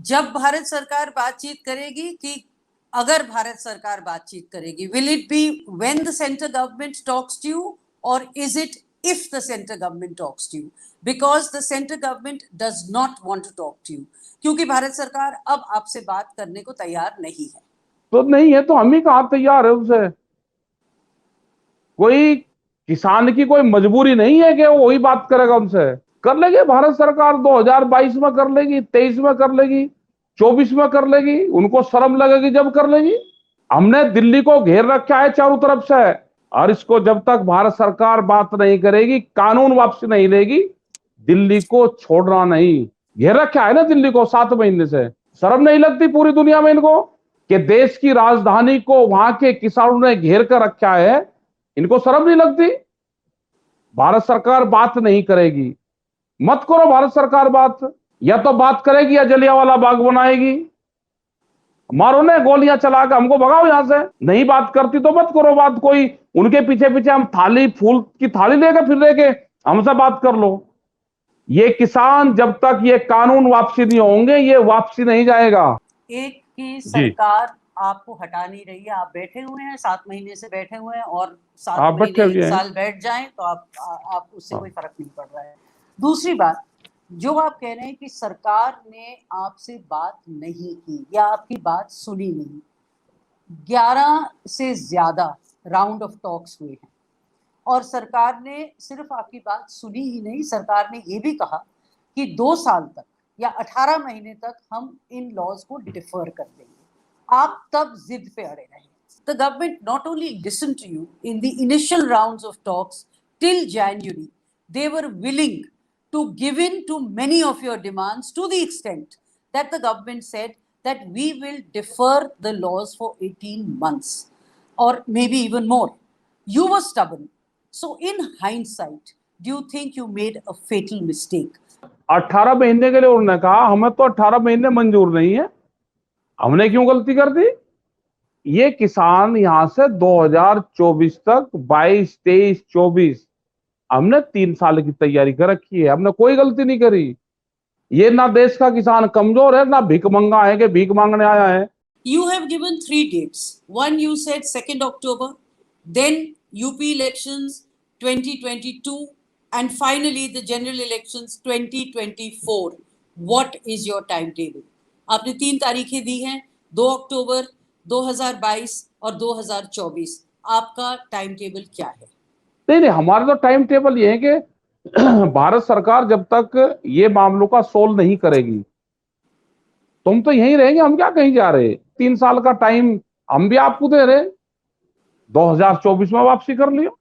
जब भारत सरकार बातचीत करेगी कि अगर भारत सरकार बातचीत करेगी, will it be when the central government talks to you or is it if the central government talks to you? Because the central government does not want to talk to you, क्योंकि भारत सरकार अब आपसे बात करने को तैयार नहीं है। तो नहीं है तो हम ही कहाँ तैयार है उससे। कोई किसान की कोई मजबूरी नहीं है कि वो वही बात करेगा उनसे। कर लेगी भारत सरकार, 2022 में कर लेगी, 23 में कर लेगी, 24 में कर लेगी, उनको शर्म लगेगी जब कर लेगी। हमने दिल्ली को घेर रखा है चारों तरफ से, और इसको जब तक भारत सरकार बात नहीं करेगी, कानून वापसी नहीं लेगी, दिल्ली को छोड़ना नहीं। घेर रखा है ना दिल्ली को 7 महीने से। शर्म नहीं लगती पूरी दुनिया में इनको कि देश की राजधानी को वहां के किसानों ने घेर कर रखा है? इनको शर्म नहीं लगती? भारत सरकार बात नहीं करेगी, मत करो भारत सरकार बात। या तो बात करेगी या जलियांवाला बाग बनाएगी। मारो ने गोलियां चला के हमको भगाओ यहां से। नहीं बात करती तो मत करो बात। कोई उनके पीछे पीछे हम थाली, फूल की थाली लेकर फिर लेके हमसे बात कर लो। ये किसान जब तक ये कानून वापसी नहीं होंगे, ये वापसी नहीं जाएगा। एक की सरकार आपको हटा नहीं रही है, आप बैठे हुए हैं, 7 महीने से बैठे हुए हैं, और 7 महीने 1 साल बैठ जाएं तो आप उससे कोई फर्क नहीं पड़ रहा है। दूसरी बात, जो आप कह रहे हैं कि सरकार ने आपसे बात नहीं की या आपकी बात सुनी नहीं, 11 से ज्यादा राउंड ऑफ टॉक्स हुए हैं और सरकार ने सिर्फ आपकी बात सुनी ही नहीं, सरकार ने ये भी कहा कि 2 साल तक या 18 महीने तक हम इन लॉज को डिफर कर देंगे। आप तब जिद पे अड़े रहे। The government not only listened to you in the initial rounds of talks till January, they were willing to give in to many of your demands, to the extent that the government said that we will defer the laws for 18 months or maybe even more. You were stubborn. So in hindsight, do you think you made a fatal mistake? 18 महीने के लिए उन्होंने कहा, हमें तो 18 महीने मंजूर नहीं है। हमने क्यों गलती कर दी? ये किसान यहां से 2024 तक, 22, 23, 24, हमने 3 साल की तैयारी कर रखी है। हमने कोई गलती नहीं करी। ये ना देश का किसान कमजोर है, ना भीख मंगा है कि भीख मांगने आया है। You have given 3 dates. One, you said 2nd October, then UP elections 2022, and finally the general elections 2024. What is your timetable? आपने 3 तारीखें दी हैं, 2 अक्टूबर, 2022 और 2024। आपका टाइम टेबल क्या है? नहीं, हमारा तो टाइम टेबल ये है कि भारत सरकार जब तक ये मामलों का सोल्व नहीं करेगी, तुम तो यहीं रहेंगे, हम क्या कहीं जा रहे। 3 साल का टाइम हम भी आपको दे रहे, 2024 में वापसी कर लियो।